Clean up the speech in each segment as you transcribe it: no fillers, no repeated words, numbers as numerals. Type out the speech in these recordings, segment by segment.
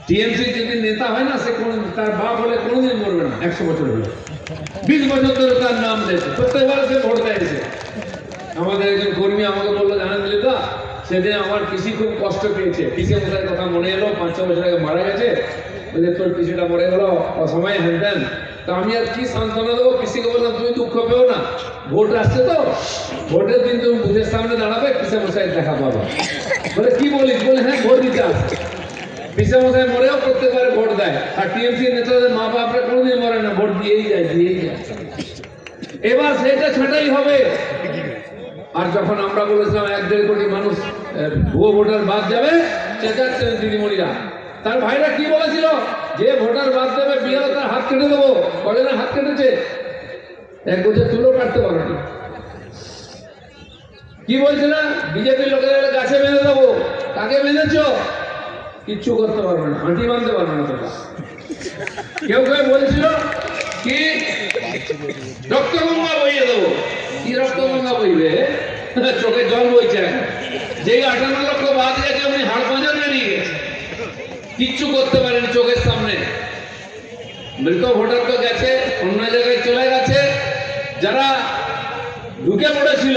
TMC যদি নেতা হয় না, সে তার বাপ হলে কোনোদিন মরবে না, 100 বছর হলে। 20 বছর ধরে তার নাম দিয়েছে, প্রত্যেকবার সে ভোট দেয়ছে। আমাদের একজন কর্মী আমাকে বললো, জানেন দিলীপদা, সেদিন আমার পিসি খুব কষ্ট পেয়েছে। পিসি মশাইয়ের কথা মনে এলো, 5-6 বছর আগে মারা গেছে। তোর পিসিটা মরে গেল অসময়ে, হ্যান দেন। তো আমি আর কি সান্ত্বনা দেবো? পিসিকে বললাম, তুমি দুঃখ পেও না, ভোট আসছে তো, ভোটের দিন তুমি বুথের সামনে দাঁড়াবে, পিসে মশাইয়ের দেখা পাবো। বলে কি বলিস? বলে হ্যাঁ, ভোট দিতে আসছে। পিসে মশাই মরেও প্রত্যেকবারে ভোট দেয়, আর টিএমসি নেতাদের মা বাপরা কোনোদিন মরে না, ভোট দিয়েই যায়। এবার সেটা ছাঁটাই হবে। আর যখন আমরা বলেছিলাম 1-1.5 কোটি মানুষ ভুয়ো ভোটার বাদ যাবে, চেঁচাচ্ছেন দিদিমণিরা। তার ভাইরা কি বলেছিল? যে ভোটার বাদ দেবে বিহারে তার হাত কেটে দেবো। কজনের হাত কেটেছে? 1 বছর চুলো কাটতে পারে না। কি বলছে না? বিজেপির লোকেদের গাছে বেঁধে দেবো। কাকে বেঁধেছ? কিচ্ছু করতে পারবে না, হাঁটি বাঁধতে পারবে না তোরা। কেউ কেউ বলছিল কি রক্তগঙ্গা বইয়ে দেবো। কি রক্তগঙ্গা বইবে? চোখে জল বইছে। যে 58 লক্ষ বাদ গেছে, উনি হাড় পাঁজর বেরিয়ে গেছে, কিচ্ছু করতে পারেনি চোখের সামনে। মৃত ভোটার তো গেছে, অন্য জায়গায় চলে গেছে। যারা ঢুকে পড়েছিল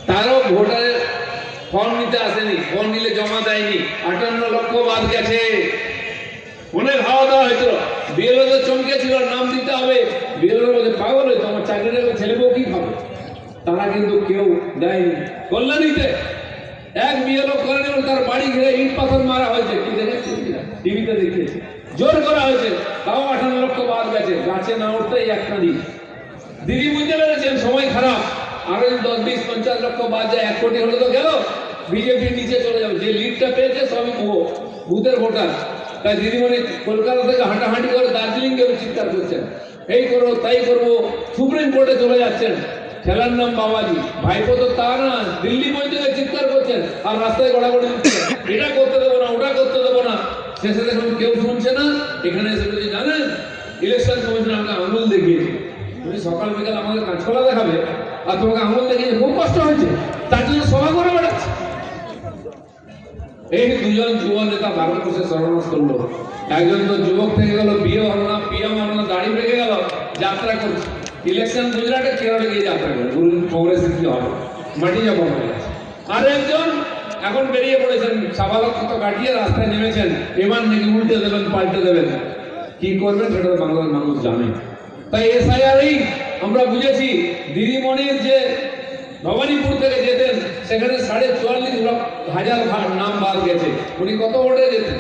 তারও ভোটারের ফর্ম নিতে আসেনি, ফর্ম নিলে জমা দেয়নি। 58 লক্ষ বাদ গেছে। অনেক হাওয়া দেওয়া হয়েছিল, বিএলও চমকেছিল, নাম দিতে হবে। বিএলও বলছে, পাগল হয়েছে, আমার চাকরিটা ছেলে বউ কি খাবে? তারা কিন্তু কেউ দেয়নি কল্যাণীতে। এক বিএলও করেন এবং তার বাড়ি ঘিরে ইট পাথর মারা হয়েছে। কি দেখেছি? টিভিতে দেখিয়েছে। জোর করা হয়েছে, তাও 58 লক্ষ বাদ গেছে। গাছে না উঠতেই একটা দিন। দিদি বুঝতে পেরেছেন সময় খারাপ। আরো 10, 20, 50 লক্ষ বাদ যায়, 1 কোটি হলে তো গেল, বিজেপির নিচে চলে যাবে। যে লিডটা পেয়েছে সবই ভূতের ভোটার। তাই দিদিমণি কলকাতা থেকে হাঁটাহাঁটি করে দার্জিলিং গিয়ে চিৎকার করছেন, এই করবো তাই করবো, সুপ্রিম কোর্টে চলে যাচ্ছেন। খেলার নাম বাবাজি। ভাইপো তো তা না, দিল্লি পর্যন্ত চিৎকার করছেন আর রাস্তায় গড়াগড়ি দিচ্ছেন, এটা করতে দেবো না, ওটা করতে দেবো না। শেষে দেখুন কেউ শুনছে না। এখানে এসে বলছি, জানেন ইলেকশন কমিশন আমাকে আঙুল দেখিয়েছে। তুমি সকাল বিকাল আমাদের কাঁচকলা দেখাবে, আর তোমাকে আঙুল দেখিয়েছে, খুব কষ্ট হয়েছে, তার জন্য সভা করে বেড়াচ্ছে। এই 2জন যুব নেতা ভারতবর্ষে সর্বনাশ করলো। একজন তো যুবক থেকে গেল, বিয়ে হলো না, পিএম হলো না, দাড়ি বেঁকে গেল, যাত্রা করছে। ইলেকশন গুজরাটে, কেরলে গিয়ে যাত্রা করে, কংগ্রেসের কি হবে, মাটি জমা হয়ে গেছে। আর একজন এখন বেরিয়ে পড়েছেন, সাবালক কত কাটিয়ে রাস্তায় নেমেছেন, এবার নাকি উল্টে দেবেন, পাল্টে দেবেন। কি করবেন সেটা বাংলার মানুষ জানে। তাই এসআইআরই আমরা বুঝেছি। দিদিমণির যে ভবানীপুর থেকে যেতেন, সেখানে 44,500 নাম বাদ গেছে। উনি কত ভোটে যেতেন?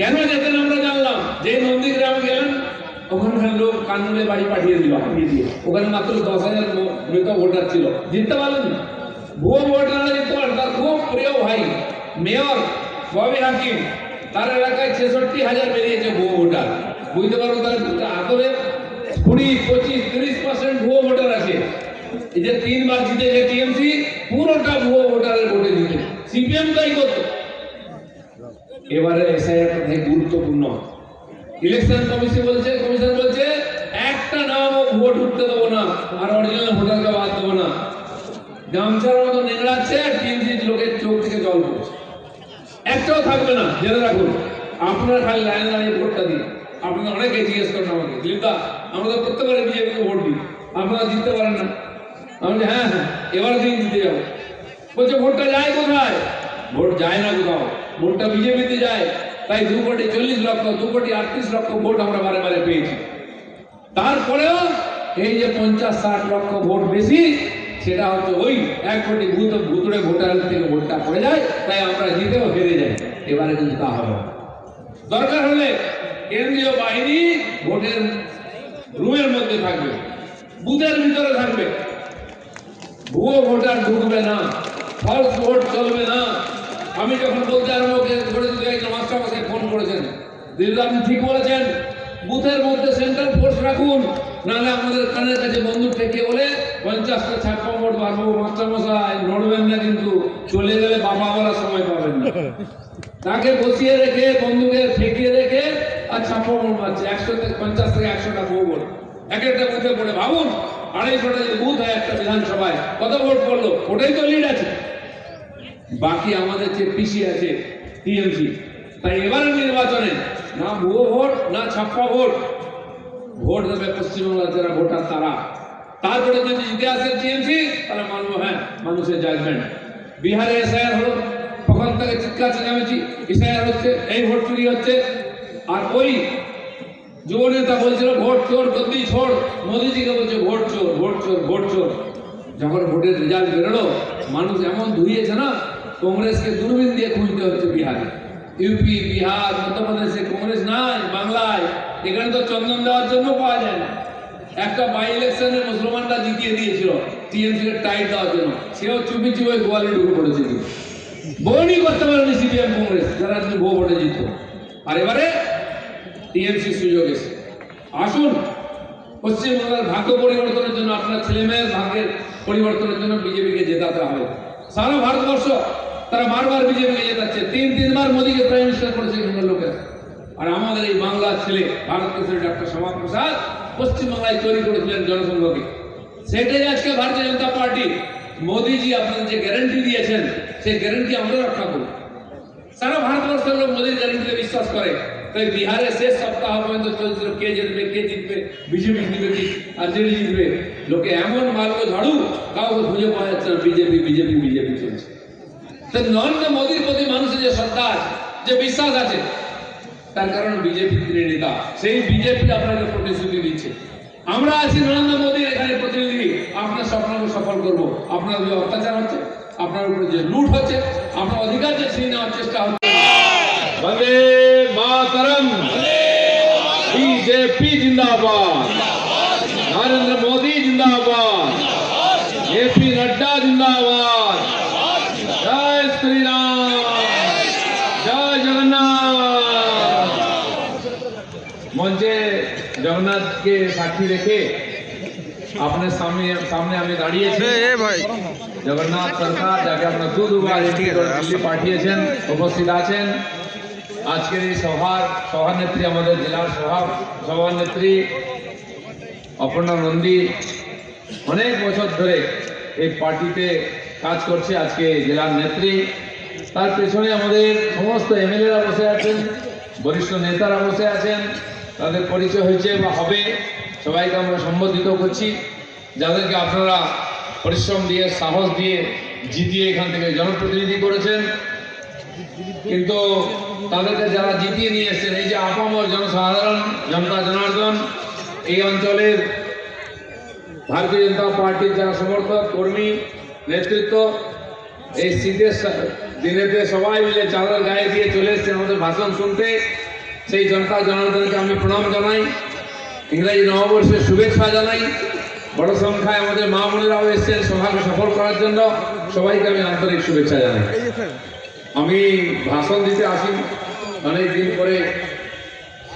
কেন যেতেন আমরা জানলাম। যে নন্দীগ্রামে গেলেন, ওখানকার লোক কানুনে বাড়ি পাঠিয়ে দিল, হাঁপিয়ে দিয়ে। ওখানে মাত্র 10,000 মৃত ভোটার ছিল, জিততে পারলেন না। ভুয়ো ভোটাররা জিততে পারেন। তার খুব প্রিয় ভাই মেয়র ববি হাকিম, তার এলাকায় 66,000 বেরিয়েছে ভুয়ো ভোটার। বুঝতে পারবো তার আসলে 20, 25, 30% ভুয়ো ভোটার আছে। এই যে 3 বার জিতেছে টিএমসি, পুরোটা ভুয়ো ভোটারের ভোটে জিতে। সিপিএম তাই করত। এবারে এসআইআর গুরুত্বপূর্ণ। ইলেকশন কমিশন বলছে একটা নামও ভোট উঠতে দেবো না, আর অরিজিনাল ভোটারকে বাদ দেবো না। গামছার মতো নেংড়াচ্ছে, আর টিএমসি লোকের চোখ থেকে জল পড়ছে। একটাও থাকবে না, জেনে রাখুন। আপনারা খালি লাইন দাঁড়িয়ে ভোটটা দিন। আপনারা অনেকে জিজ্ঞেস করেন আমাকে, দিলীপদা আমরা তো প্রত্যেকবারে বিজেপিকে ভোট দিই, আপনারা জিততে পারেন না। আমি বলি হ্যাঁ, এবার দিন দিতে যাবো। বলছে ভোটটা যায় কোথায়? ভোট যায় না কোথাও, ভোটটা বিজেপিতে যায়। তাই 2,40,00,000, 2,38,00,000 ভোট আমরা বারে বারে পেয়েছি। তারপরেও এই যে 50-60 লক্ষ ভোট বেশি, সেটা হচ্ছে ওই 1 কোটি ভুতুড়ে ভোটারের থেকে ভোটটা পড়ে যায়। তাই আমরা জিতেও হেরে যাই। এবারে কিন্তু তা হবে না। দরকার হলে কেন্দ্রীয় বাহিনী ভোটের রুমের মধ্যে থাকবে, বুথের ভিতরে থাকবে। ভুয়ো ভোটার ঢুকবে না, ফলস ভোট চলবে না। আমি যখন বলতে আরম্ভ করেছি, মাস্টারমশাই ফোন করেছেন, দিদি আপনি ঠিক বলেছেন, বুথের মধ্যে সেন্ট্রাল ফোর্স রাখুন, নাহলে আমাদের কানের কাছে বন্দুক ঠেকিয়ে বলে 50টা ছাপ্পা ভোট বাড়বো। মাস্টারমশাই নড়বেন না, কিন্তু চলে গেলে বাবা বলার সময় পাবেন না। তাকে বসিয়ে রেখে, বন্দুকে ঠেকিয়ে রেখে আর ছাপ্পা ভোট পাচ্ছে। 50 থেকে 100টা ভোট এক একটা বুথে পড়ে। ভাবুন 250টা যে বুথ হয় একটা বিধানসভায়, কত ভোট পড়লো? ওটাই তো লিড আছে। বাকি আমাদের যে পিছিয়ে আছে, টিএমসি। তাই এবারের নির্বাচনে না ভুয়ো ভোট না ছাপ্পা ভোট, ভোট দেবে পশ্চিমবাংলার যারা ভোটার তারা। তারপরে যদি জিতে আসে টিএমসি তাহলে মানবো হ্যাঁ মানুষের জাজমেন্ট। বিহারে এসআইআর হলো, তখন থেকে চিৎকার চেঁচামেচি, এসআইআর হচ্ছে, এই ভোট চুরি হচ্ছে। আর ওই যুব নেতা বলছিল ভোট চোর গদ্দি ছোড়, মোদিজিকে বলছে ভোট চোর ভোট চোর ভোট চোর। যখন ভোটের রেজাল্ট বেরোলো মানুষ এমন ধুইয়েছে না, কংগ্রেসকে দূরবীন দিয়ে খুঁজতে হচ্ছে বিহারে। ইউপি, বিহার, মধ্যপ্রদেশে কংগ্রেস নাই, বাংলায় এখানে তো চন্দন দেওয়ার জন্য পাওয়া যায় না। একটা বাই ইলেকশনে মুসলমানরা জিতিয়ে দিয়েছিল টিএমসি কে টাইট দেওয়ার জন্য, সেও চুপি চুপি গোয়ালে ঢুকে পড়েছিল। বউনি করতে পারেনি সিপিএম কংগ্রেস, যারা বউ ভোটে জিত। আর এবারে টিএমসি সুযোগ এসে আসুন, পশ্চিমবাংলার ভাগ্য পরিবর্তনের জন্য, আপনার ছেলে মেয়ের ভাগ্যের পরিবর্তনের জন্য বিজেপিকে জেতাতে হবে। সারা ভারতবর্ষ তারা বারবার বিজেপিকে জেতাচ্ছে, তিনবার মোদীকে প্রাইম মিনিস্টার করেছে এখানকার লোকেরা। আর আমাদের এই বাংলার ছেলে ভারত কেশরী ডক্টর শ্যামা প্রসাদ পশ্চিমবাংলায় তৈরি করেছিলেন জনসংঘকে। সেটাই আজকে ভারতীয় জনতা পার্টি, মোদীজি আপনাদের যে গ্যারান্টি দিয়েছেন সেই গ্যারান্টি আমরা রক্ষা করি। সারা ভারতবর্ষের লোক মোদীর গ্যারান্টিতে বিশ্বাস করে। তাই বিহারে শেষ সপ্তাহ পর্যন্ত চলছিল কে জিতবে কে জিতবে, বিজেপি জিতবে কি আর জেডি জিতবে। লোকে এমন মারলো ঝাড়ু, কাউকে খুঁজে পাওয়া যাচ্ছে না, বিজেপি বিজেপি বিজেপি চলছে। নরেন্দ্র মোদীর প্রতি মানুষের যে শ্রদ্ধা আছে, যে বিশ্বাস আছে, তার কারণ বিজেপি নেতা, সেই বিজেপি আপনাকে প্রতিশ্রুতি দিচ্ছে। আমরা আছি নরেন্দ্র মোদীর এখানে প্রতিনিধি, আপনার স্বপ্নকে সফল করবো। আপনার যে অত্যাচার হচ্ছে, আপনার উপরে যে লুট হচ্ছে, আপনার অধিকার যে ছিনিয়ে নেওয়ার চেষ্টা হচ্ছে। বন্দে মাতরম, বিজেপি জিন্দাবাদ, নরেন্দ্র মোদী জিন্দাবাদ, এপি নड्डा জিন্দাবাদ, জয় শ্রীরাম, জয় জগন্নাথ। মঞ্চে জগন্নাথকে সাক্ষী রেখে আপনার সামনে আমি দাঁড়িয়েছি। জগন্নাথ সরকার যাকে আপনার দুবার দিল্লি পাঠিয়েছেন, উপস্থিত আছেন। আজকের এই সভানেত্রী, আমাদের জেলার সভানেত্রী অপর্ণা নন্দী অনেক বছর ধরে এই পার্টিতে কাজ করছে, আজকে জেলার নেত্রী। তার পেছনে আমাদের সমস্ত এমএলএরা বসে আছেন, বরিষ্ঠ নেতারা বসে আছেন, তাদের পরিচয় হয়েছে বা হবে, সবাইকে আমরা সম্বোধিত করছি। যাদেরকে আপনারা পরিশ্রম দিয়ে, সাহস দিয়ে জিতিয়ে এখান থেকে জনপ্রতিনিধি করেছেন, কিন্তু তাদেরকে যারা জিতিয়ে নিয়ে এসেছেন, এই যে আপামর জনসাধারণ, জনতা জনার্দন, এই অঞ্চলের ভারতীয় জনতা পার্টির যারা সমর্থক, কর্মী, নেতৃত্ব, এই শীতের দিনেতে সবাই মিলে চাদর গায়ে দিয়ে চলে এসেছেন আমাদের ভাষণ শুনতে। সেই জনতা জনার্দনকে আমি প্রণাম জানাই, ইংরেজি নববর্ষের শুভেচ্ছা জানাই। বড় সংখ্যায় আমাদের মা বোনেরাও এসেছেন সভাকে সফল করার জন্য, সবাইকে আমি আন্তরিক শুভেচ্ছা জানাই। আমি ভাষণ দিতে আসি অনেক দিন পরে,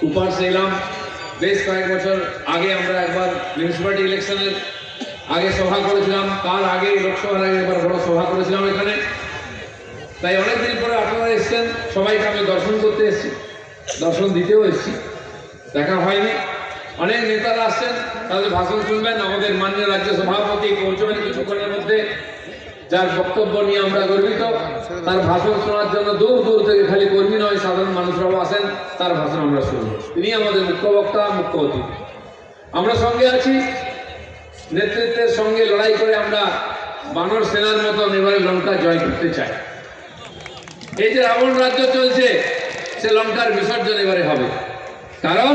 উপাস এলাম। বেশ কয়েক বছর আগে আমরা একবার মিউনিসিপ্যালিটি ইলেকশনের আগে সভা করেছিলাম, তার আগে লোকসভার আগে একবার বড় সভা করেছিলাম এখানে। তাই অনেকদিন পরে আপনারা এসছেন, সবাইকে আমি দর্শন করতে এসেছি, দর্শন দিতেও এসেছি, দেখা হয়নি। অনেক নেতারা আসছেন, তাদের ভাষণ শুনবেন। আমাদের মাননীয় রাজ্য সভাপতি পৌঁছবেন কিছুক্ষণের মধ্যে, যার বক্তব্য নিয়ে আমরা গর্বিত। তার ভাষণ শোনার জন্য দূর দূর থেকে, খালি কর্মী নয় সাধারণ মানুষরাও আসেন, তার ভাষণ আমরা শুনব। তিনি আমাদের মুখ্য বক্তা, মুখ্য অতিথি। আমরা সঙ্গে আছি, নেতৃত্বের সঙ্গে লড়াই করে আমরা বানর সেনার মতো এবারে লঙ্কা জয় করতে চাই। এই যে রাবণ রাজ্য চলছে, সে লঙ্কার বিসর্জন এবারে হবে। কারণ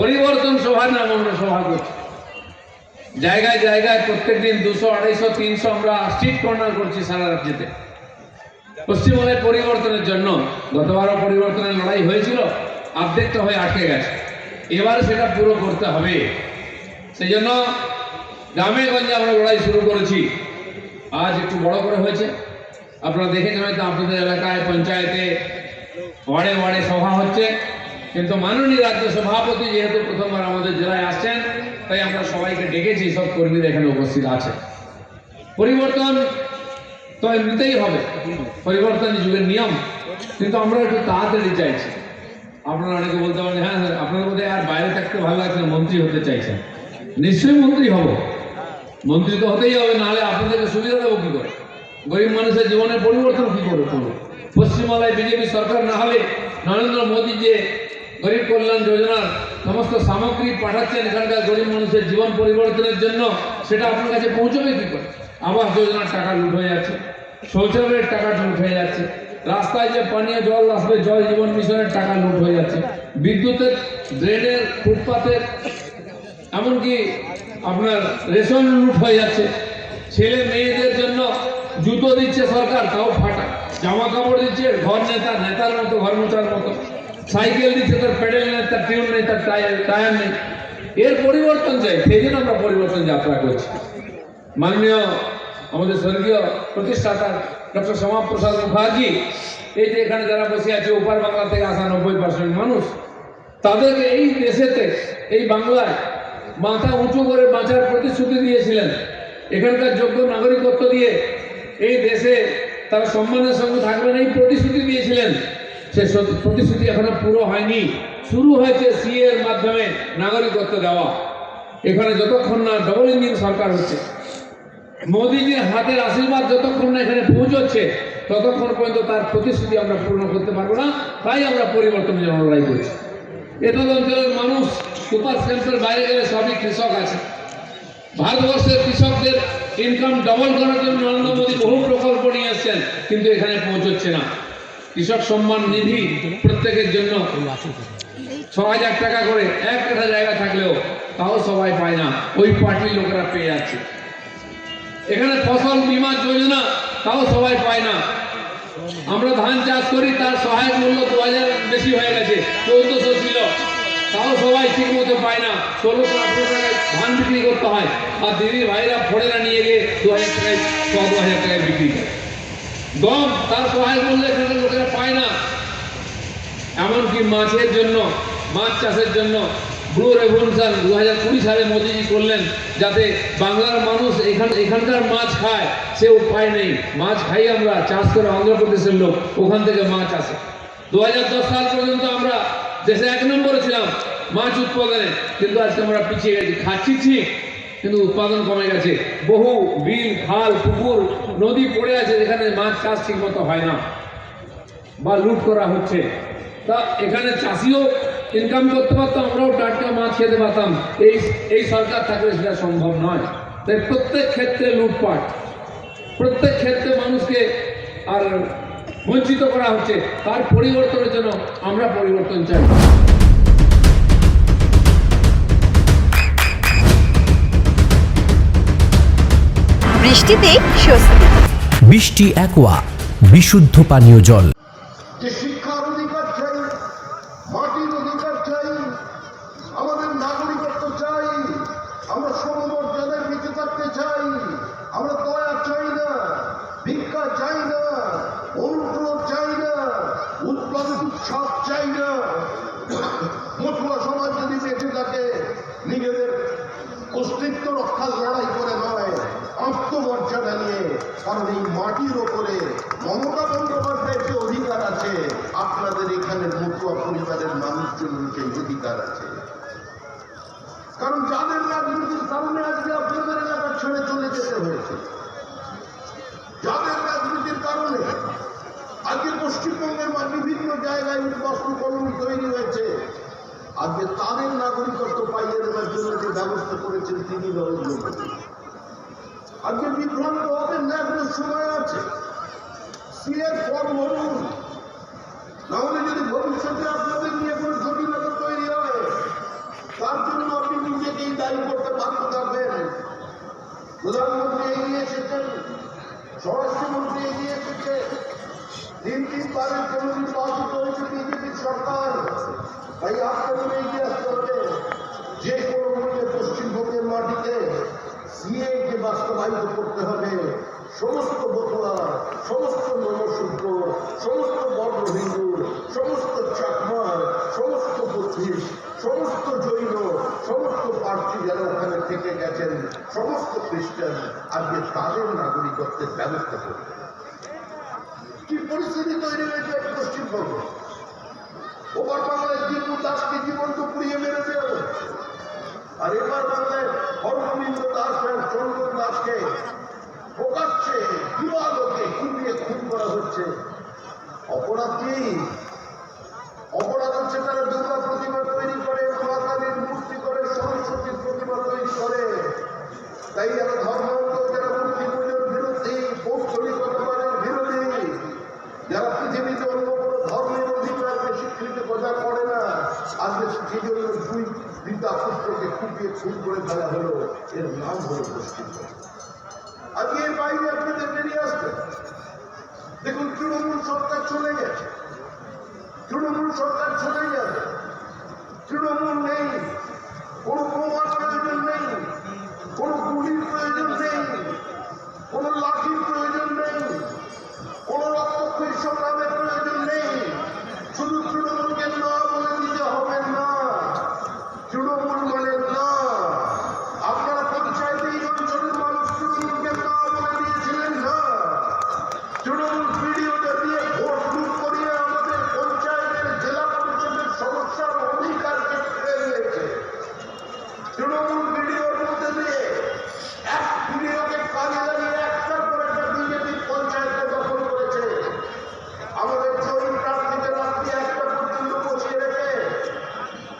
পরিবর্তন সভা নাম আমরা সভা করছি, জায়গায় জায়গায় প্রত্যেকদিন 200, 250, 300 আমরা স্ট্রিট কর্নার করছি সারা রাজ্যেতে পশ্চিমবঙ্গের পরিবর্তনের জন্য। গতবারও পরিবর্তনের লড়াই হয়েছিল, অর্ধেকটা হয়ে আটকে গেছে, এবার সেটা পুরো করতে হবে। সেই জন্য গ্রামে গঞ্জে আমরা লড়াই শুরু করেছি। আজ একটু বড় করে হয়েছে, আপনারা দেখেছেন হয়তো আপনাদের এলাকায়, পঞ্চায়েতে, ওয়ার্ডে ওয়ার্ডে সভা হচ্ছে। কিন্তু মাননীয় রাজ্য সভাপতি যেহেতু প্রথমবার আমাদের জেলায় আসছেন, তাই আমরা সবাইকে ডেকেছি, সব কর্মীরা এখানে উপস্থিত আছে। পরিবর্তন তো এমনিতেই হবে, পরিবর্তন যুগের নিয়ম, কিন্তু আমরা একটু তাড়াতাড়ি চাইছি। আপনারা অনেকে বলতে পারেন, হ্যাঁ আপনার মধ্যে আর বাইরে থাকতে ভালো লাগছে, মন্ত্রী হতে চাইছেন। নিশ্চয়ই মন্ত্রী হব, মন্ত্রী তো হতেই হবে, নাহলে আপনাদেরকে সুবিধা দেবো কি করে? গরিব মানুষের জীবনের পরিবর্তন কি করে করবো? পশ্চিমবাংলায় বিজেপি সরকার না হলে নরেন্দ্র মোদী যে গরিব কল্যাণ যোজনার সমস্ত সামগ্রী পাঠাচ্ছেন এখানকার গরিব মানুষের জীবন পরিবর্তনের জন্য, সেটা আপনার কাছে পৌঁছবে কি করে? আবাস যোজনার টাকা লুট হয়ে যাচ্ছে, শৌচালয়ের টাকা লুট হয়ে যাচ্ছে, রাস্তায় যে পানীয় জল আসবে জল জীবন মিশনের টাকা লুট হয়ে যাচ্ছে, বিদ্যুতের, ড্রেনের, ফুটপাতের, এমনকি আপনার রেশন লুট হয়ে যাচ্ছে। ছেলে মেয়েদের জন্য জুতো দিচ্ছে সরকার, তাও ফাটা। জামা কাপড় দিচ্ছে ঘর নেতা, নেতার মতো, ঘর মোচার মতো। সাইকেল দিচ্ছে, তার প্যাডেল নেই, তার টিউন নেই, তার টায়ার নেই। এর পরিবর্তন চাই, সেই জন্য আমরা পরিবর্তন যাত্রা করছি। মাননীয় আমাদের স্বর্গীয় প্রতিষ্ঠাতা ডক্টর শ্যামাপ্রসাদ মুখার্জি, এই যে এখানে যারা বসে আছে ওপার বাংলা থেকে আসা 90% মানুষ, তাদেরকে এই দেশেতে, এই বাংলায় মাথা উঁচু করে বাঁচার প্রতিশ্রুতি দিয়েছিলেন। এখানকার যোগ্য নাগরিকত্ব দিয়ে এই দেশে তারা সম্মানের সঙ্গে থাকবেন, এই প্রতিশ্রুতি দিয়েছিলেন। সে প্রতিশ্রুতি এখনো পুরো হয়নি। শুরু হয়েছে সিএ এর মাধ্যমে নাগরিকত্ব দেওয়া। এখানে যতক্ষণ না ডবল ইঞ্জিন সরকার হচ্ছে, মোদীজির হাতের আশীর্বাদ যতক্ষণ না এখানে পৌঁছচ্ছে, ততক্ষণ পর্যন্ত তার প্রতিশ্রুতি আমরা পূর্ণ করতে পারবো না। তাই আমরা পরিবর্তনের জন্য লড়াই করছি। এতদ অঞ্চলের মানুষ সুপার সেন্সের বাইরে গেলে সবই কৃষক আছে। ভারতবর্ষের কৃষকদের ইনকাম ডবল করার জন্য নরেন্দ্র মোদী বহু প্রকল্প নিয়ে এসছেন, কিন্তু এখানে পৌঁছচ্ছে না। কৃষক সম্মান নিধি প্রত্যেকের জন্য ৬,০০০ টাকা করে এক কাঠা জায়গা থাকলেও তাও সবাই পায় না, ওই পার্টির লোকেরা পেয়ে যাচ্ছে। এখানে ফসল বীমা যোজনা তাও সবাই পায় না। আমরা ধান চাষ করি, তার সহায়ক মূল্য ২,০০০ বেশি হয়ে গেছে, ১৪০০ ছিল, তাও সবাই ঠিক মতো পায় না। ১৬০০-১৮০০ টাকায় ধান বিক্রি করতে হয়, আর দিদির ভাইরা ফোড়েরা নিয়ে গিয়ে ২,০০০ টাকায় ১২,০০০ টাকায় বিক্রি করে। গম তার সহায়ক মূল্য এখানে লোকেরা পায় না। এমনকি মাছের জন্য, মাছ চাষের জন্য ব্লু রেভলিউশন 2020 সালে মোদীজি করলেন, যাতে বাংলার মানুষ এখানকার মাছ খায়, সে উপায় নেই। মাছ খাই আমরা, চাষ করে অন্ধ্রপ্রদেশের লোক, ওখান থেকে মাছ আসে। 2010 সাল পর্যন্ত আমরা দেশে 1 নম্বরে ছিলাম মাছ উৎপাদনে, কিন্তু আজকে আমরা পিছিয়ে গেছি। খাচ্ছি ঠিক, কিন্তু উৎপাদন কমে গেছে। বহু বিল, খাল, পুকুর, নদী পড়ে আছে, যেখানে মাছ চাষ ঠিক মতো হয় না বা লুট করা হচ্ছে। তা এখানে চাষিও ইনকাম করতে পারতাম, আমরাও টাটকা মাছ খেতে পারতাম। এই সরকার থাকলে সেটা সম্ভব নয়। তাই প্রত্যেক ক্ষেত্রে লুটপাট, প্রত্যেক ক্ষেত্রে মানুষকে আর বঞ্চিত করা হচ্ছে। তার পরিবর্তনের জন্য আমরা পরিবর্তন চাই। বৃষ্টিতে স্বস্তি। বৃষ্টি অ্যাকোয়া, বিশুদ্ধ পানীয় জল। যে শিক্ষার অধিকার চাই, মাটির অধিকার চাই, আমাদের নাগরিকত্ব চাই, আমরা সমমর্যাদায় বেঁচে থাকতে চাই। আমরা দয়া চাই না, ভিক্ষা চাই না, অনুগ্রহ চাই না, উৎপাদন উৎসাহ চাই না। মতুয়া সমাজ যদি বেঁচে থাকে, নিজেদের অস্তিত্ব রক্ষার লড়াই করে নয়, আত্মমর্যাদা নিয়ে। কারণ এই মাটির ওপরে মমতা বন্দ্যোপাধ্যায়ের যে অধিকার আছে, আপনাদের এখানে মতুয়া পরিবারের মানুষজন সেই অধিকার আছে। কারণ যাদের রাজনীতির কারণে আজকে আপনাদের এলাকা ছেড়ে চলে যেতে হয়েছে, যাদের রাজনীতির কারণে আজকে পশ্চিমবঙ্গের বিভিন্ন জায়গায় উদ্বাস্তু কলোনি তৈরি হয়েছে, আজকে তাদের নাগরিকত্ব পাইয়ে দেওয়ার জন্য যে ব্যবস্থা করেছেন তিনি নরেন্দ্র মোদী। আজকে বিভ্রান্ত হবেন না, এখনো সময় আছে। সিএর ফর্ম ভরুন, নাহলে যদি ভবিষ্যতে আপনাদের নিয়ে কোনো জটিলতা তৈরি হয়, তার জন্য আপনি নিজেকেই দায়ী করতে বাধ্য থাকবেন। প্রধানমন্ত্রী এগিয়ে এসেছেন, স্বরাষ্ট্রমন্ত্রী এগিয়ে এসেছে, 3-3 জন্য নির্বাচিত হয়েছে বিজেপির সরকার। তাই আপনাদের এগিয়ে আসতে হবে। যে কোনো মূল্যে পশ্চিমবঙ্গের মাটিতে সিএকে বাস্তবায়িত করতে হবে। সমস্ত বতুয়া, সমস্ত নমশূদ্র, সমস্ত বর্ণ হিন্দু, সমস্ত চাকমা, সমস্ত বুদ্ধিস্ট, সমস্ত জৈন, সমস্ত পার্টি যারা ওখানে থেকে গেছেন, সমস্ত খ্রিস্টান, আজকে তাদের নাগরিকত্বের ব্যবস্থা করতে। কি পরিস্থিতি তৈরি হয়েছে পশ্চিমবঙ্গ? ওপার বাংলায় দীপু দাসকে জীবন্ত পুড়িয়ে মেরে দেওয়া হচ্ছে, আর এবার বাংলায় হরগোবিন্দ দাস, চন্দ্র দাসকে প্রকাশ্যে দিবালোকে কুপিয়ে খুন করা হচ্ছে। অপরাধ কি? অপরাধ হচ্ছে তারা দুর্গা প্রতিমা তৈরি করে, মা কালীর মূর্তি করে, সরস্বতীর প্রতিমা তৈরি করে। তাই যারা ধর্মান্ত, যারা মূর্তি পুজোর বিরোধী, পৌত্তলিকতাবাদের বিরোধী, যারা পৃথিবীতে অন্য কোনো ধর্মের অধিকারকে স্বীকৃতি প্রচার করে না, আজকে সেই জন্য দুই পিতা পুত্রকে কুপিয়ে খুন করে ফেলা হলো, এর নাম হলো গোষ্ঠীদ্বন্দ্ব। আজকে এর বাইরে আপনাদের বেরিয়ে আসবে। দেখুন, তৃণমূল সরকার চলে গেছে, তৃণমূল সরকার চলে যাবে, তৃণমূল নেই, কোনো বোমার প্রয়োজন নেই, কোনো গুলির প্রয়োজন নেই, কোনো লাঠির প্রয়োজন নেই, কোনো রক্তক্ষয়ী সংগ্রামের প্রয়োজন নেই। শুধু তৃণমূলকে না বলে দিতে হবে না, তৃণমূল মানে না। আপনারা পঞ্চায়েতে এই অঞ্চলের মানুষ তৃণমূলকে না বলে দিয়েছিলেন না। তৃণমূল ভিডিওটা দিয়ে ভোট লুট করিয়ে আমাদের পঞ্চায়েতের, জেলা পরিষদের সমস্যার অধিকারকে কেড়ে নিয়েছে। তৃণমূল ভিডিওর মধ্যে দিয়ে এক ভিডিওকে কাজে লাগিয়ে একটার পর একটা বিজেপি পঞ্চায়েতে দখল করেছে। আমাদের জয়ী প্রার্থীকে রাত্রি 1টা পর্যন্ত বসিয়ে রেখে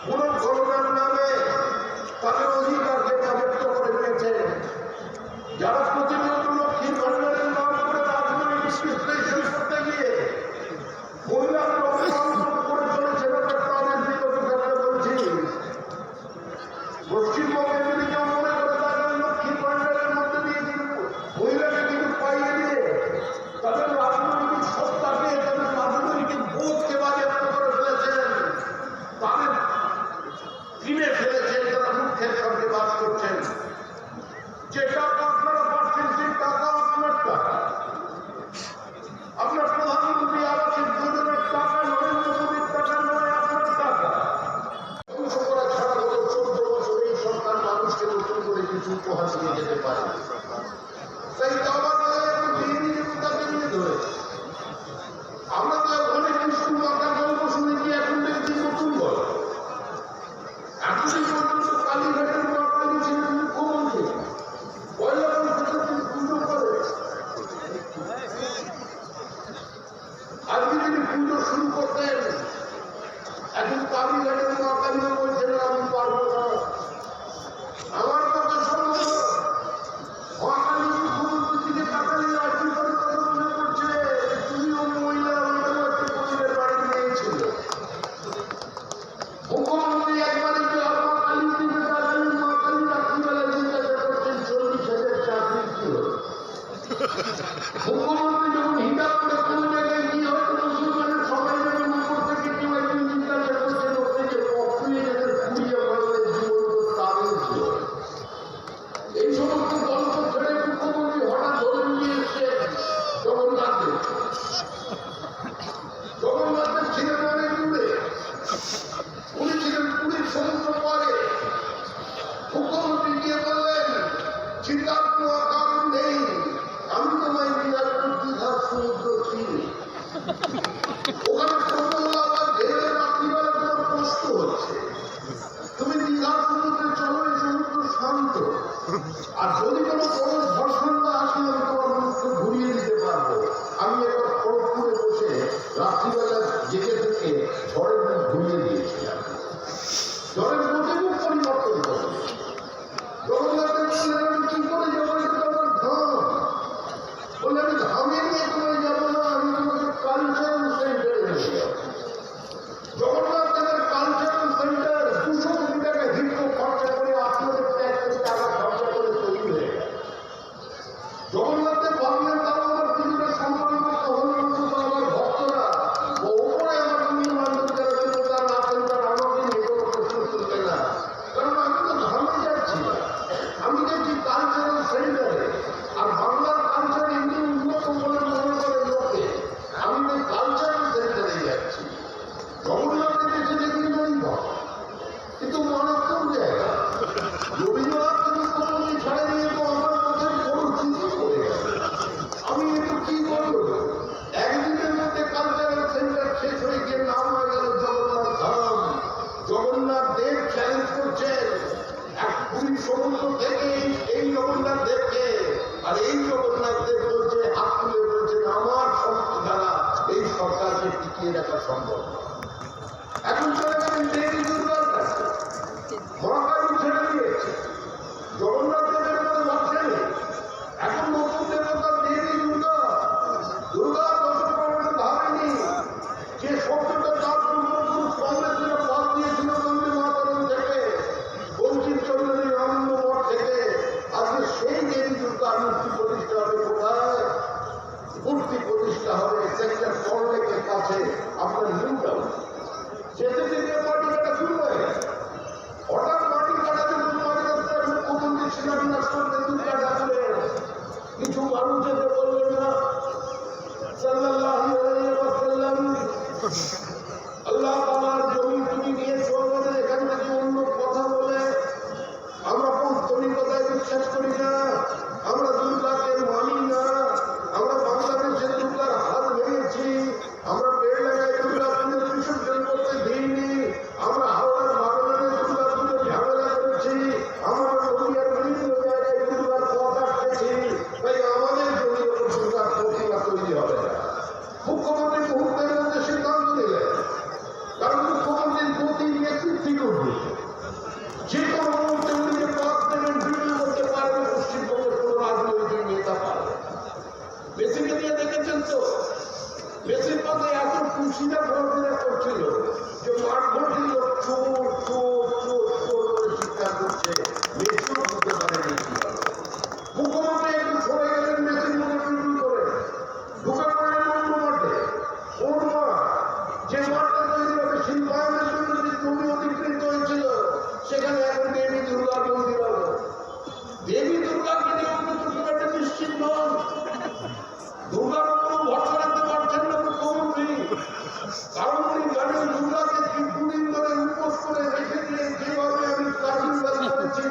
কোন ঘটনার নামে তাদের অধিকারকে ব্যক্ত করে দিয়েছে। যারা প্রতিনিয়ত লক্ষ্মীর ভান্ডারের নাম করে রাজনৈতিক বিশ্লেষণ করতে গিয়ে মহিলাকে অপমান করে চলেছে, তাদের বিগত কথা বলছি। পশ্চিমবঙ্গে যদি কেউ মনে করে তাদের লক্ষ্মীর ভান্ডারের মধ্যে দিয়ে কিন্তু মহিলাকে কিন্তু পাইয়ে দিয়ে তাদের রাজনৈতিক সত্তাকে, তাদের রাজনৈতিক বোধকে বাজেয়াপ্ত করে ফেলেছেন, তাদের কিনে ফেলেছেন, তারা মুখের সঙ্গে বাস করছেন। যে টাকা আপনারা পাচ্ছেন সেই টাকা আপনার টাকা, আপনার প্রধানমন্ত্রী আবাস যোজনার টাকা, নরেন্দ্র মোদীর টাকা নয়, আপনার টাকা। করা ছাড়া গত 14 বছর এই সরকার মানুষকে নতুন করে কিছু উপহার দিয়ে যেতে পারে। তাই দাবা দিয়ে নিয়ে তাকে নিয়ে ধরে আমরা তো অনেক স্কুল মাতার গল্প শুনেছি, এখন দেখছি নতুন গল্প। এতদিন পর্যন্ত কালীঘাটের মা কালী ছিলেন মুখ্যমন্ত্রী, পয়লা বৈশাখে তিনি পুজো করে। আজকে তিনি পুজো শুরু করতেন, এখন কালীঘাটের মা কালীও বলছেন আমি পারবো না, আমার কথা সম্ভব। মা কালী মুখ্যমন্ত্রীর দিকে তাকালে আজকে করে কথা মনে করছে, তুমিও মহিলা হয়েও একটা পরিবারের বাড়ি নিয়েছিল। মুখ্যমন্ত্রী একবারে যে মা কালীর দিকে তাকালেন, মা কালী রাত্রিবেলা জিজ্ঞাসা করছেন 40,000 চাকরি কি হলো। মুখ্যমন্ত্রী যখন হিসাব করে কোন জায়গায় কি হয়তো মুসলমানের সবাই যখন উপর থেকে কেউ একজন জিজ্ঞাসা করছেন, ওকে যে পক্ষে যাদের পুড়িয়ে মারলেন জীবন তো তাদের ছিল। এই সমস্ত গল্প ছেড়ে মুখ্যমন্ত্রী হঠাৎ ধরে নিয়ে এসছে জগন্নাথে। জগন্নাথের ছিলেন অনেক দূরে, উনি ছিলেন পুরীর সমুদ্র পারে। মুখ্যমন্ত্রী গিয়ে বললেন চিন্তার কোনো কারণ নেই, আমি তোমায় নিয়ে আসবো দীঘার সমুদ্র তীরে। ওখানে ছোটবেলা আবার ঢেলে রাত্রিবেলা তোমার কষ্ট হচ্ছে, তুমি দীঘার সমুদ্রে চলো, এই সমুদ্র শান্ত। আর যদি কোনো বড় ঝড় আসে আমি তোমার মুখকে ঘুরিয়ে দিতে পারবো। আমি একবার খড়গপুরে বসে রাত্রিবেলা জেগে থেকে ঝড়ের মুখ ঘুরিয়ে দিয়েছিলাম, ঝড়ের গতিমুখ পরিবর্তন করে। জগন্নাথের বললেন আমি কি করে যাবো, এটা তো আমার ধাম। বললে আমি ধামে নিয়ে তোমায় যাবো না, আমি তোমাকে কালচারাল সেন্টারে নিয়ে যাবো। জগন্নাথ দেবের কালচারাল সেন্টার 200 কোটি টাকা হিট খরচা করে আপনাদের ট্যাক্সের টাকা খরচা করে তৈরি হয়ে গেল। জগন্নাথের ভাবলেন তারা আমার কিছুটা সম্মান করতে হল, অন্তত আমার ভক্তরা ওপরে আমার বন্ধু বান্ধব যারা ছিল তারা আছেন, তারা আমাকে নিয়ে কোনো প্রশ্ন তুলতে না এখন চলে গেলেন দেবী দুর্গার কাছে, মহাকালী ছেড়ে দিয়েছে, জগন্নাথ দেবের মতো ভাবছেন এখন নতুন দেবতা দেবী দুর্গা। দুর্গা দশকর্মে ধারেনি যে শব্দটা তার পূর্বপুরুষ কংগ্রেসীরা বাদ দিয়েছিল বন্দে মাতরম থেকে, বঙ্কিমচন্দ্রের আনন্দ মঠ থেকে। আজকে সেই দেবী দুর্গার মূর্তি প্রতিষ্ঠা হবে কোথায়? মূর্তি প্রতিষ্ঠা হবে সেক্টর সল্টলেকের কাছে, আপনার নিউ টাউন। যেতে যেতে মাটি কাটা শুরু হয়ে গেছে। হঠাৎ মাটি কাটা যখন মাটি কাটতে মুখ্যমন্ত্রী শিলান্যাস করলেন দুর্গা ঠাকুরের, কিছু মানুষ যেতে বললেন না সাল্লাল্লাহু আলাইহি ওয়াসাল্লাম, আল্লাহ তাআলার জমি তুমি নিয়েছো আমাদের এখান থেকে অন্য কথা বলে, আমরা পৌত্তলিকতায় বিশ্বাস করি না, আমরা দুর্গাকে মানি না, আমরা বাংলাদেশে দুর্গার হাত ভেঙেছি, আমরা বেড়লাগায় দুর্গা পুজো বিসর্জন করতে দিইনি, আমরা হাওড়ার বাগানে দুর্গা পুজো ঝামেলা করেছি, আমরা নদীয়ার বিভিন্ন জায়গায় দুর্গার পথ আটকেছি, তাই আমাদের জমি ওপর দুর্গার প্রতিমা তৈরি হবে না। মুখ্যমন্ত্রী মুহূর্তের মধ্যে সিদ্ধান্ত নিলেন, কারণ মুখ্যমন্ত্রীর গতি নেতৃত্বই করবে, যে কোনো মুহূর্তে উনিকে পথ দেবেন, বিক্রি করতে পারবে পশ্চিমবঙ্গের কোনো রাজনৈতিক নেতা পারবে। মেসিকে নিয়ে দেখেছেন তো, মেসির পথে এত খুশিটা ভরপুরা করছিল যে মাঠ ভর্তি লোক চোর চোর চোর চোর করে চিৎকার করছে, মেসিও বুঝতে পারেনি কি হবে। মুখ্যমন্ত্রী একটু সরে গেলেন মেসির মধ্যে টুটু করে, ঢুকে পড়লেন অন্য মাঠে। ওর মাঠ, যে মাঠটা তৈরি হবে শিল্পায়নের জন্য যদি জমি অধিকৃত হয়েছিল, সেখানে এখন দেবী দুর্গার মন্দির হবে। দেবী দুর্গাকে নিয়ে অন্য খুব একটা নিশ্চিত নন, দুর্গার উপর ভরসা রাখতে পারছেন না মুখ্যমন্ত্রী, কারণ উনি জানেন দুর্গাকে দুদিন ধরে উপোস করে রেখে দিয়ে যেভাবে আমি কাজুবাদ করেছি,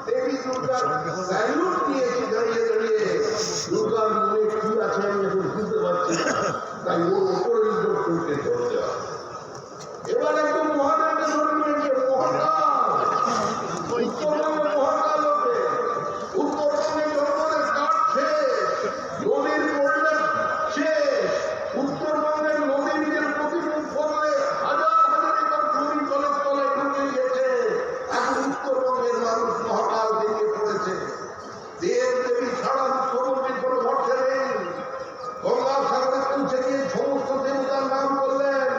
দেবী দুর্গার স্যালুট নিয়েছি দাঁড়িয়ে দাঁড়িয়ে, দুর্গার মনে কি আছে আমি এখন বুঝতে পারছি না, তাই ওর উপরে তুলতে ধরতে হবে। এবার একদম মহাদেবকে ধরে নিয়েছে, মহাকাল, উত্তরবঙ্গে মহাকাল হবে, উত্তরবঙ্গে জঙ্গলের কাঠ শেষ, নদীর পরিবেশ শেষ, উত্তরবঙ্গের নদী নিজের প্রতিরূপ বদলে হাজার হাজার একর জমি জলের তলায় ঢুকে গেছে। এখন উত্তরবঙ্গের মানুষ মহাকাল ভেঙে পড়েছে। দেব দেবী ছাড়া মুখ্যমন্ত্রীর কোনো ভরসা নেই। গঙ্গা সাগরে পৌঁছে গিয়ে সমস্ত দেবতার নাম করলেন।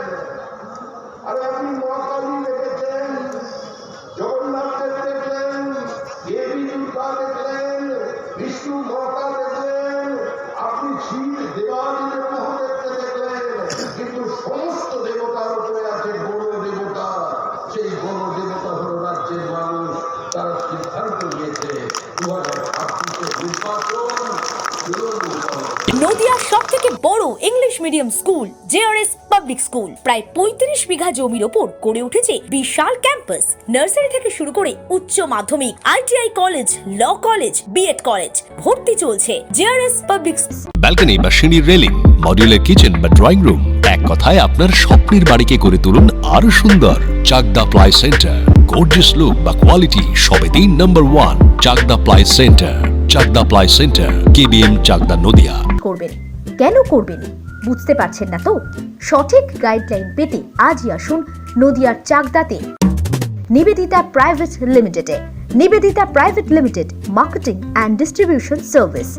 আর আপনি মহাকালী দেখেছেন, জগন্নাথ দেব দেখলেন, দেবী দুর্গা দেখলেন, বিষ্ণু মাতা দেখলেন, আপনি শিব দেবাদিদেব মহাদেবকে দেখলেন, কিন্তু সমস্ত দেবতার উপরে আছে গণ দেবতা। সেই গণ দেবতা হল রাজ্যের মানুষ। তারা সিদ্ধান্ত নিয়েছে 2026 নির্বাচন নদিয়ার সব থেকে বড় English medium school JRS public school প্রায় 35 বিঘা জমির ওপর গড়ে উঠেছে বিশাল ক্যাম্পাস। নার্সারি থেকে শুরু করে উচ্চ মাধ্যমিক, ITI college, law college, BEd college, ভর্তি চলছে জেআরএস পাবলিক। ব্যালকনি বা সিঁড়ির রেলিং, মডিউলার কিচেন বা ড্রয়িং রুম, এক কথায় আপনার স্বপ্নের বাড়িকে করে তুলুন আরো সুন্দর। Chakdah ply centre, gorgeous look বা কোয়ালিটি সবে 3 number 1 Chakdah ply centre. Chakdah ply centre, KBM, Chakdah, Nadia. করবেন কেন করবেন বুঝতে পারছেন না তো? সঠিক গাইডলাইন পেতে আজই আসুন নদিয়ার চাকদাতে নিবেদিতা প্রাইভেট লিমিটেডে। Nivedita private limited, marketing and distribution service.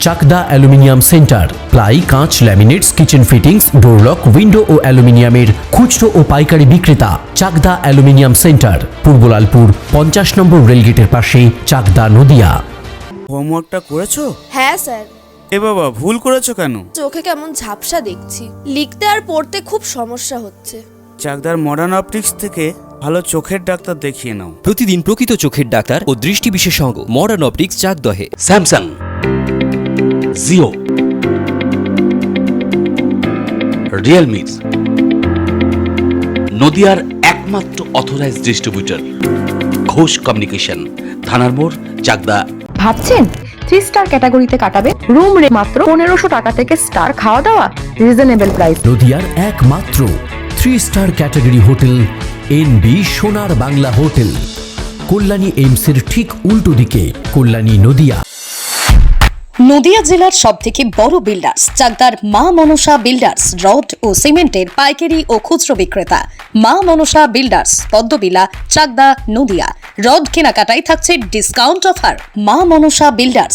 Chakdah aluminium centre, ply, কাঁচ, laminates, kitchen fittings, door lock, window ও অ্যালুমিনিয়ামের খুচরো ও পাইকারি বিক্রেতা। Chakdah aluminium centre, Purbalalpur 50 number রেলগেটের পাশে, চাকদা, নদিয়া। হোমওয়ার্কটা করেছো? হ্যাঁ স্যার। এ বাবা, ভুল করেছো কেন? চোখে কেমন ঝাপসা দেখছি, লিখতে আর পড়তে খুব সমস্যা হচ্ছে। চাকদার মডার্ন অপটিক্স থেকে ভালো চোখের ডাক্তার দেখিয়ে নাও। প্রতিদিন প্রকৃত চোখের ডাক্তার ও দৃষ্টি বিশেষজ্ঞ মডার্ন অপটিক্স, চাকদহে। স্যামসাং, জিও, রিয়েলমি, নদিয়ার একমাত্র অথরাইজড ডিস্ট্রিবিউটর ঘোষ কমিউনিকেশন, থানার মোড়, চাকদা। ভাবছেন 3 স্টার ক্যাটাগরিতে কাটাবে? রুম রে মাত্র 1500 টাকা থেকে স্টার, খাওয়া দাওয়া রিজনেবল প্রাইস। নদিয়ার একমাত্র 3 স্টার ক্যাটাগরি হোটেল এনবি সোনার বাংলা হোটেল, কল্যাণী এইমসের ঠিক উল্টো দিকে, কল্যাণী, নদিয়া। নদিয়া জেলার সবথেকে বড় বিল্ডার্স চাকদার মা মনসা বিল্ডার্স রড ও সিমেন্টের পাইকারি ও খুচরো বিক্রেতা। মা মনসা বিল্ডার্স, পদ্মবিলা, চাকদা, নদিয়া। রড কেনাকাটায় থাকছে ডিসকাউন্ট অফার। মা মনসা বিল্ডার্স।